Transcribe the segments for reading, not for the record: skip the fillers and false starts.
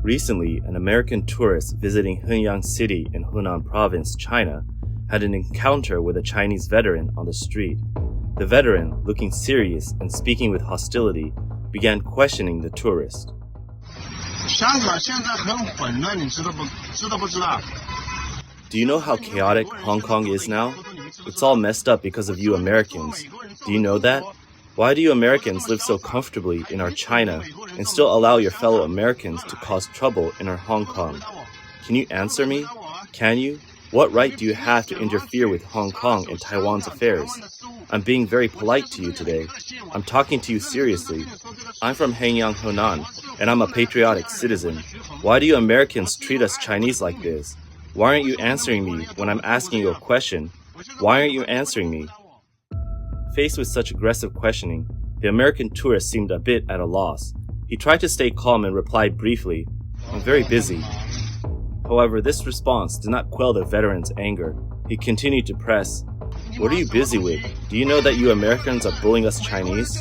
Recently, an American tourist visiting Hengyang City in Hunan Province, China, had an encounter with a Chinese veteran on the street. The veteran, looking serious and speaking with hostility, began questioning the tourist. Do you know how chaotic Hong Kong is now? It's all messed up because of you Americans. Do you know that? Why do you Americans live so comfortably in our China and still allow your fellow Americans to cause trouble in our Hong Kong? Can you answer me? Can you? What right do you have to interfere with Hong Kong and Taiwan's affairs? I'm being very polite to you today. I'm talking to you seriously. I'm from Hengyang, Hunan, and I'm a patriotic citizen. Why do you Americans treat us Chinese like this? Why aren't you answering me when I'm asking you a question? Why aren't you answering me? Faced with such aggressive questioning, the American tourist seemed a bit at a loss. He tried to stay calm and replied briefly, "I'm very busy." However, this response did not quell the veteran's anger. He continued to press, "What are you busy with? Do you know that you Americans are bullying us Chinese?"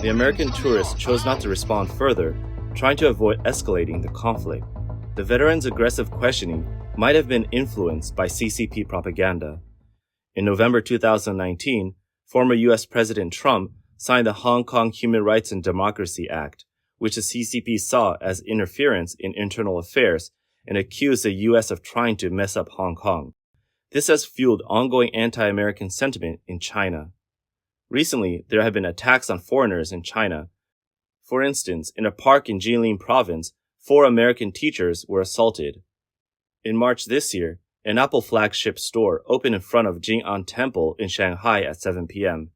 The American tourist chose not to respond further, trying to avoid escalating the conflict. The veteran's aggressive questioning might have been influenced by CCP propaganda. In November 2019, former US President Trump signed the Hong Kong Human Rights and Democracy Act, which the CCP saw as interference in internal affairs and accused the US of trying to mess up Hong Kong. This has fueled ongoing anti-American sentiment in China. Recently, there have been attacks on foreigners in China. For instance, in a park in Jilin Province, 4 American teachers were assaulted. In March this year, an Apple flagship store opened in front of Jing'an Temple in Shanghai at 7 p.m.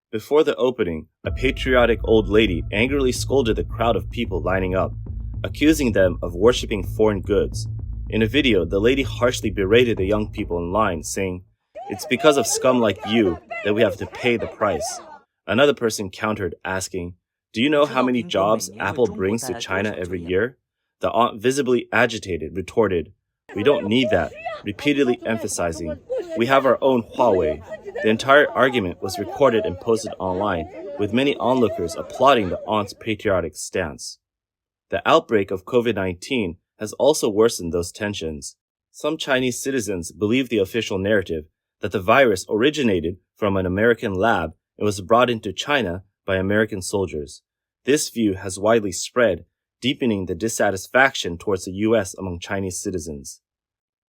Before the opening, a patriotic old lady angrily scolded the crowd of people lining up, accusing them of worshipping foreign goods. In a video, the lady harshly berated the young people in line, saying, "It's because of scum like you that we have to pay the price." Another person countered, asking, "Do you know how many jobs Apple brings to China every year?" The aunt, visibly agitated, retorted, "We don't need that," repeatedly emphasizing, "We have our own Huawei." The entire argument was recorded and posted online, with many onlookers applauding the aunt's patriotic stance. The outbreak of COVID-19 has also worsened those tensions. Some Chinese citizens believe the official narrative that the virus originated from an American lab and was brought into China by American soldiers. This view has widely spread, deepening the dissatisfaction towards the US among Chinese citizens.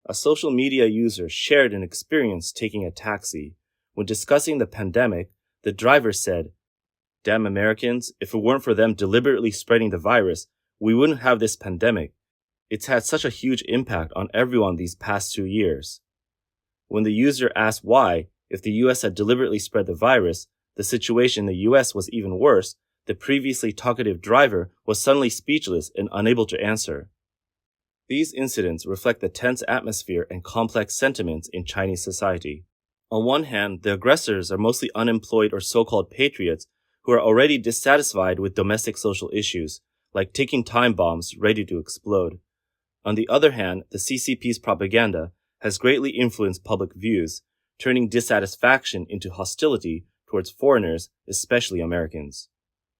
A social media user shared an experience taking a taxi. When discussing the pandemic, the driver said, "Damn Americans, if it weren't for them deliberately spreading the virus, we wouldn't have this pandemic. It's had such a huge impact on everyone these past 2 years." When the user asked why, if the US had deliberately spread the virus, the situation in the US was even worse, the previously talkative driver was suddenly speechless and unable to answer. These incidents reflect the tense atmosphere and complex sentiments in Chinese society. On one hand, the aggressors are mostly unemployed or so-called patriots who are already dissatisfied with domestic social issues, like ticking time bombs ready to explode. On the other hand, the CCP's propaganda has greatly influenced public views, turning dissatisfaction into hostility towards foreigners, especially Americans.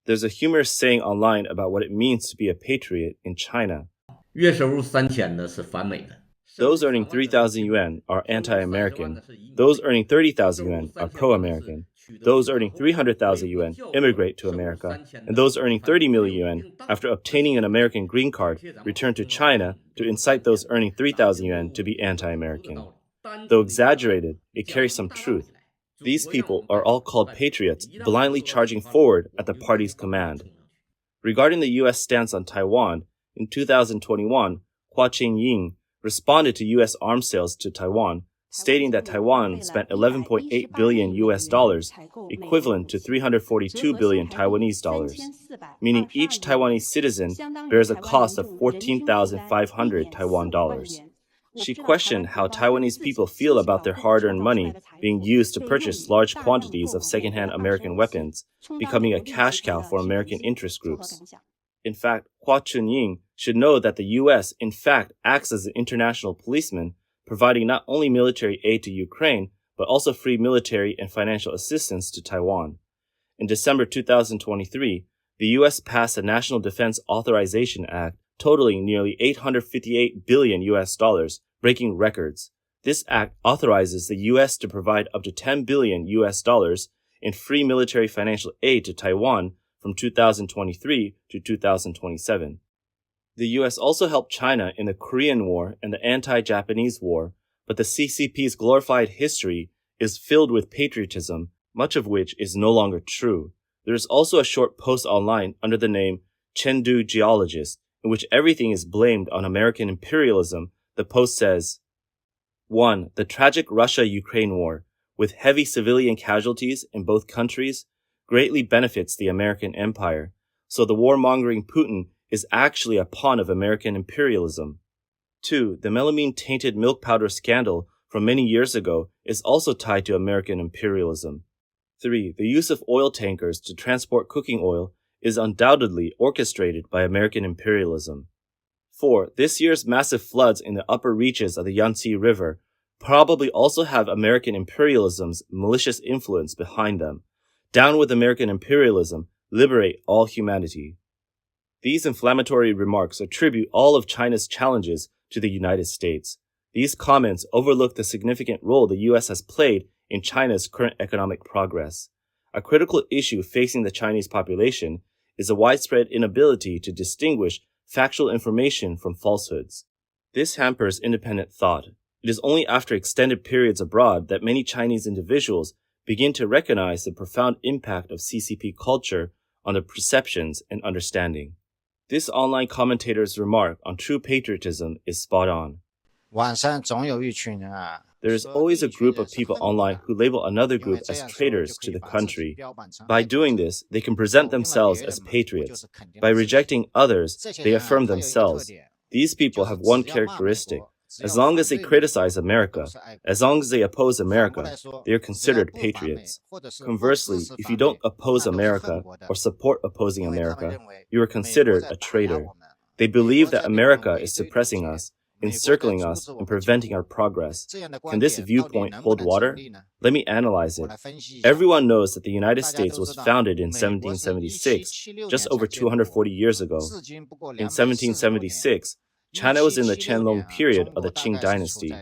There's a humorous saying online about what it means to be a patriot in China. 月收入3000的是反美的。 Those earning 3,000 yuan are anti-American. Those earning 30,000 yuan are pro-American. Those earning 300,000 yuan immigrate to America. And those earning 30 million yuan, after obtaining an American green card, return to China to incite those earning 3,000 yuan to be anti-American. Though exaggerated, it carries some truth. These people are all called patriots, blindly charging forward at the party's command. Regarding the U.S. stance on Taiwan, in 2021, Hua Chunying responded to U.S. arms sales to Taiwan, stating that Taiwan spent $11.8 billion US dollars, equivalent to 342 billion Taiwanese dollars, meaning each Taiwanese citizen bears a cost of 14,500 Taiwan dollars. She questioned how Taiwanese people feel about their hard-earned money being used to purchase large quantities of second-hand American weapons, becoming a cash cow for American interest groups. In fact, Hua Chunying should know that the U.S. in fact acts as an international policeman, providing not only military aid to Ukraine, but also free military and financial assistance to Taiwan. In December 2023, the U.S. passed a National Defense Authorization Act totaling nearly $858 billion US, breaking records. This act authorizes the US to provide up to $10 billion US in free military financial aid to Taiwan from 2023 to 2027. The US also helped China in the Korean War and the anti-Japanese war, but the CCP's glorified history is filled with patriotism, much of which is no longer true. There is also a short post online under the name Chengdu Geologist, in which everything is blamed on American imperialism. The post says, 1. The tragic Russia-Ukraine war, with heavy civilian casualties in both countries, greatly benefits the American empire, so the warmongering Putin is actually a pawn of American imperialism. 2. The melamine-tainted milk powder scandal from many years ago is also tied to American imperialism. 3. The use of oil tankers to transport cooking oil is undoubtedly orchestrated by American imperialism. 4. This year's massive floods in the upper reaches of the Yangtze River probably also have American imperialism's malicious influence behind them. Down with American imperialism, liberate all humanity. These inflammatory remarks attribute all of China's challenges to the United States. These comments overlook the significant role the US has played in China's current economic progress. A critical issue facing the Chinese population is a widespread inability to distinguish factual information from falsehoods. This hampers independent thought. It is only after extended periods abroad that many Chinese individuals begin to recognize the profound impact of CCP culture on their perceptions and understanding. This online commentator's remark on true patriotism is spot on. There is always a group of people online who label another group as traitors to the country. By doing this, they can present themselves as patriots. By rejecting others, they affirm themselves. These people have one characteristic. As long as they criticize America, as long as they oppose America, they are considered patriots. Conversely, if you don't oppose America or support opposing America, you are considered a traitor. They believe that America is suppressing us, encircling us, and preventing our progress. Can this viewpoint hold water? Let me analyze it. Everyone knows that the United States was founded in 1776, just over 240 years ago. In 1776, China was in the Qianlong period of the Qing dynasty.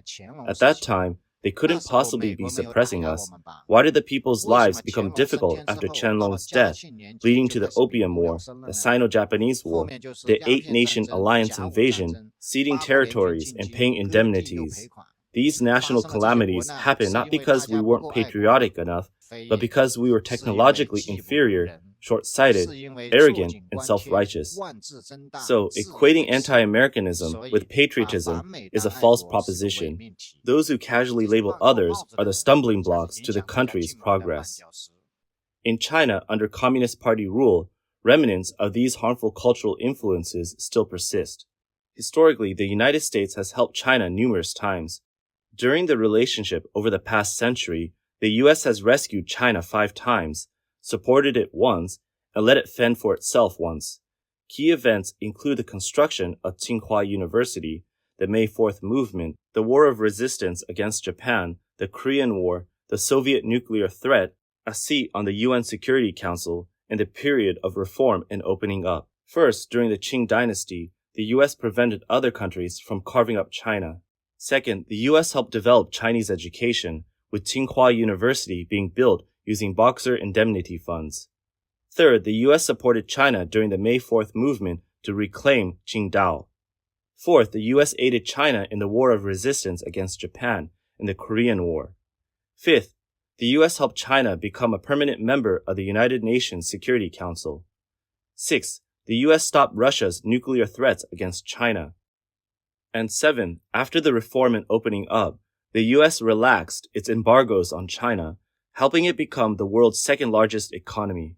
At that time, they couldn't possibly be suppressing us. Why did the people's lives become difficult after Qianlong's death, leading to the Opium War, the Sino-Japanese War, the Eight-Nation Alliance invasion, ceding territories, and paying indemnities? These national calamities happened not because we weren't patriotic enough, but because we were technologically inferior, short-sighted, arrogant, and self-righteous. So, equating anti-Americanism with patriotism is a false proposition. Those who casually label others are the stumbling blocks to the country's progress. In China, under Communist Party rule, remnants of these harmful cultural influences still persist. Historically, the United States has helped China numerous times. During the relationship over the past century, the US has rescued China 5 times, supported it once, and let it fend for itself once. Key events include the construction of Tsinghua University, the May 4th movement, the War of Resistance against Japan, the Korean War, the Soviet nuclear threat, a seat on the UN Security Council, and the period of reform and opening up. First, during the Qing dynasty, the US prevented other countries from carving up China. Second, the US helped develop Chinese education, with Tsinghua University being built using Boxer indemnity funds. Third, the US supported China during the May 4th movement to reclaim Qingdao. Fourth, the US aided China in the War of Resistance against Japan and the Korean War. Fifth, the US helped China become a permanent member of the United Nations Security Council. Sixth, the US stopped Russia's nuclear threats against China. And seventh, after the reform and opening up, the US relaxed its embargoes on China, helping it become the world's second largest economy.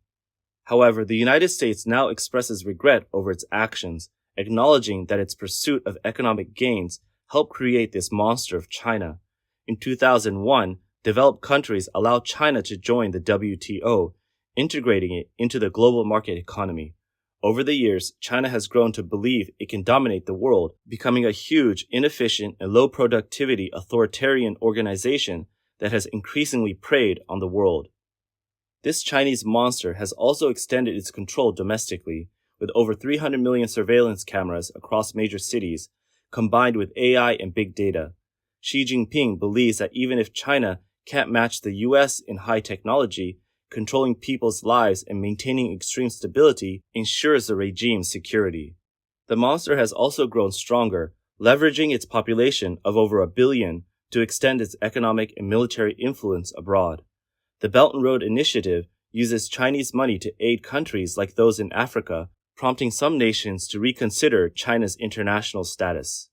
However, the United States now expresses regret over its actions, acknowledging that its pursuit of economic gains helped create this monster of China. In 2001, developed countries allowed China to join the WTO, integrating it into the global market economy. Over the years, China has grown to believe it can dominate the world, becoming a huge, inefficient, and low-productivity authoritarian organization that has increasingly preyed on the world. This Chinese monster has also extended its control domestically, with over 300 million surveillance cameras across major cities, combined with AI and big data. Xi Jinping believes that even if China can't match the US in high technology, controlling people's lives and maintaining extreme stability ensures the regime's security. The monster has also grown stronger, leveraging its population of over 1 billion to extend its economic and military influence abroad. The Belt and Road Initiative uses Chinese money to aid countries like those in Africa, prompting some nations to reconsider China's international status.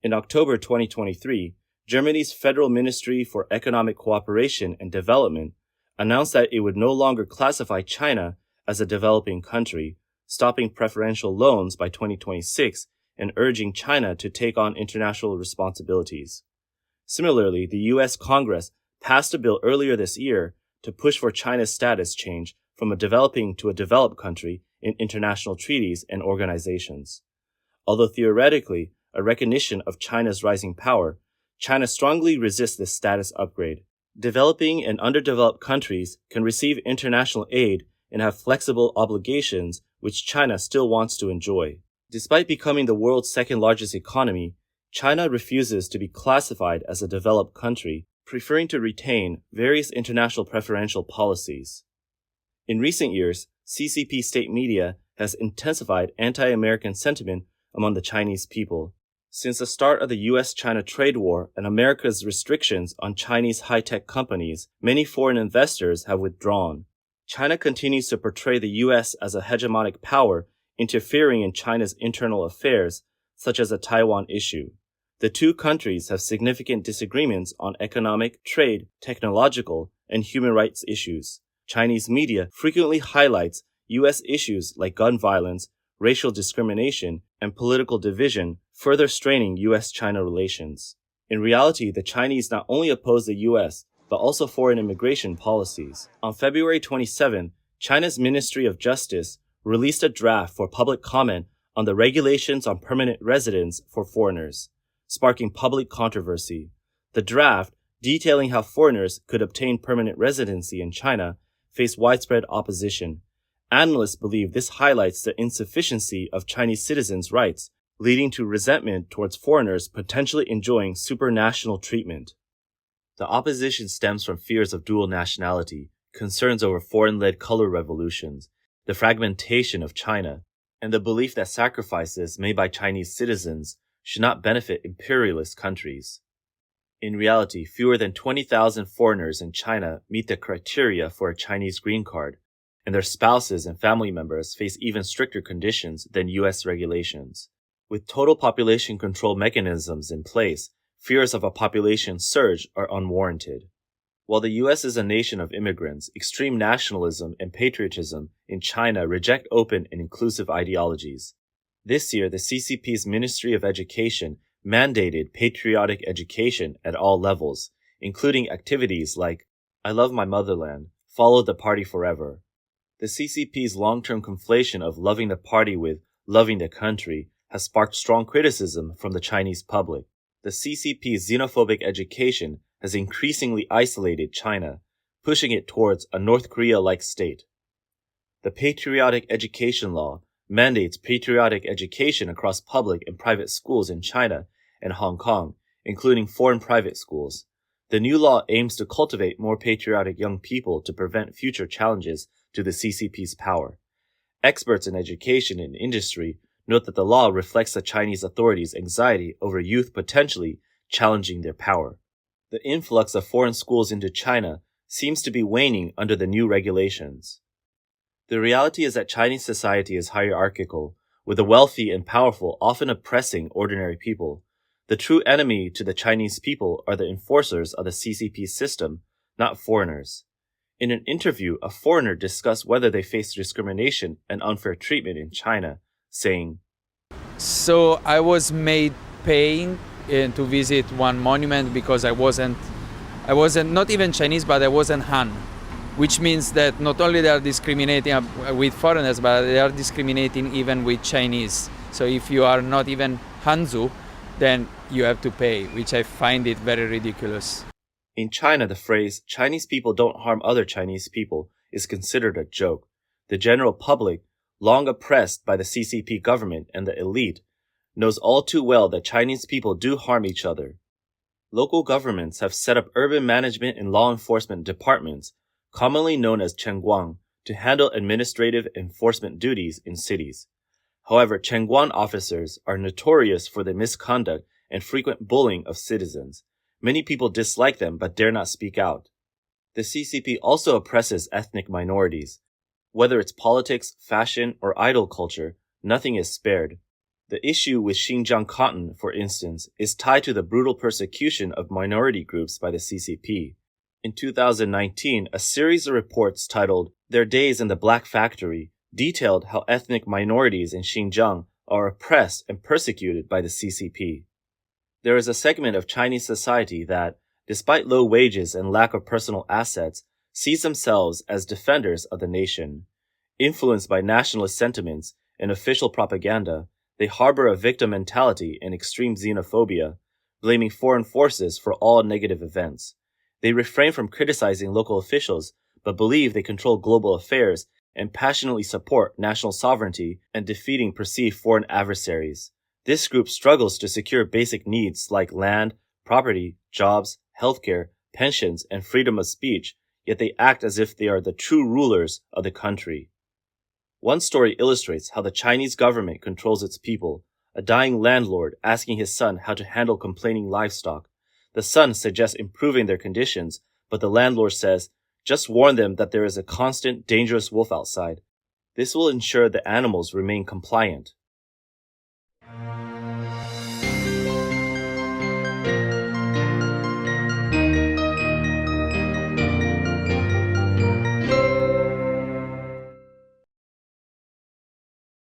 In October 2023, Germany's Federal Ministry for Economic Cooperation and Development announced that it would no longer classify China as a developing country, stopping preferential loans by 2026 and urging China to take on international responsibilities. Similarly, the U.S. Congress passed a bill earlier this year to push for China's status change from a developing to a developed country in international treaties and organizations. Although theoretically a recognition of China's rising power, China strongly resists this status upgrade. Developing and underdeveloped countries can receive international aid and have flexible obligations which China still wants to enjoy. Despite becoming the world's second largest economy, China refuses to be classified as a developed country, preferring to retain various international preferential policies. In recent years, CCP state media has intensified anti-American sentiment among the Chinese people. Since the start of the US-China trade war and America's restrictions on Chinese high-tech companies, many foreign investors have withdrawn. China continues to portray the US as a hegemonic power, interfering in China's internal affairs, such as the Taiwan issue. The two countries have significant disagreements on economic, trade, technological, and human rights issues. Chinese media frequently highlights US issues like gun violence, racial discrimination, and political division, further straining US-China relations. In reality, the Chinese not only oppose the US, but also foreign immigration policies. On February 27, China's Ministry of Justice released a draft for public comment on the regulations on permanent residence for foreigners, sparking public controversy. The draft, detailing how foreigners could obtain permanent residency in China, faced widespread opposition. Analysts believe this highlights the insufficiency of Chinese citizens' rights, leading to resentment towards foreigners potentially enjoying supranational treatment. The opposition stems from fears of dual nationality, concerns over foreign-led color revolutions, the fragmentation of China, and the belief that sacrifices made by Chinese citizens should not benefit imperialist countries. In reality, fewer than 20,000 foreigners in China meet the criteria for a Chinese green card, and their spouses and family members face even stricter conditions than U.S. regulations. With total population control mechanisms in place, fears of a population surge are unwarranted. While the U.S. is a nation of immigrants, extreme nationalism and patriotism in China reject open and inclusive ideologies. This year, the CCP's Ministry of Education mandated patriotic education at all levels, including activities like I Love My Motherland, Follow the Party Forever. The CCP's long-term conflation of loving the party with loving the country has sparked strong criticism from the Chinese public. The CCP's xenophobic education has increasingly isolated China, pushing it towards a North Korea-like state. The Patriotic Education Law mandates patriotic education across public and private schools in China and Hong Kong, including foreign private schools. The new law aims to cultivate more patriotic young people to prevent future challenges to the CCP's power. Experts in education and industry note that the law reflects the Chinese authorities' anxiety over youth potentially challenging their power. The influx of foreign schools into China seems to be waning under the new regulations. The reality is that Chinese society is hierarchical, with the wealthy and powerful often oppressing ordinary people. The true enemy to the Chinese people are the enforcers of the CCP system, not foreigners. In an interview, a foreigner discussed whether they face discrimination and unfair treatment in China, saying, So I was made paying to visit one monument because I wasn't not even Chinese, but I wasn't Han, which means that not only they are discriminating with foreigners, but they are discriminating even with Chinese. So if you are not even Hanzu, then you have to pay, which I find it very ridiculous. In China, the phrase, Chinese people don't harm other Chinese people, is considered a joke. The general public, long oppressed by the CCP government and the elite, knows all too well that Chinese people do harm each other. Local governments have set up urban management and law enforcement departments, commonly known as Chengguang, to handle administrative enforcement duties in cities. However, Chengguang officers are notorious for their misconduct and frequent bullying of citizens. Many people dislike them but dare not speak out. The CCP also oppresses ethnic minorities. Whether it's politics, fashion, or idol culture, nothing is spared. The issue with Xinjiang cotton, for instance, is tied to the brutal persecution of minority groups by the CCP. In 2019, a series of reports titled Their Days in the Black Factory detailed how ethnic minorities in Xinjiang are oppressed and persecuted by the CCP. There is a segment of Chinese society that, despite low wages and lack of personal assets, sees themselves as defenders of the nation. Influenced by nationalist sentiments and official propaganda, they harbor a victim mentality and extreme xenophobia, blaming foreign forces for all negative events. They refrain from criticizing local officials, but believe they control global affairs and passionately support national sovereignty and defeating perceived foreign adversaries. This group struggles to secure basic needs like land, property, jobs, healthcare, pensions, and freedom of speech, yet they act as if they are the true rulers of the country. One story illustrates how the Chinese government controls its people, a dying landlord asking his son how to handle complaining livestock. The son suggests improving their conditions, but the landlord says, "Just warn them that there is a constant, dangerous wolf outside. This will ensure the animals remain compliant."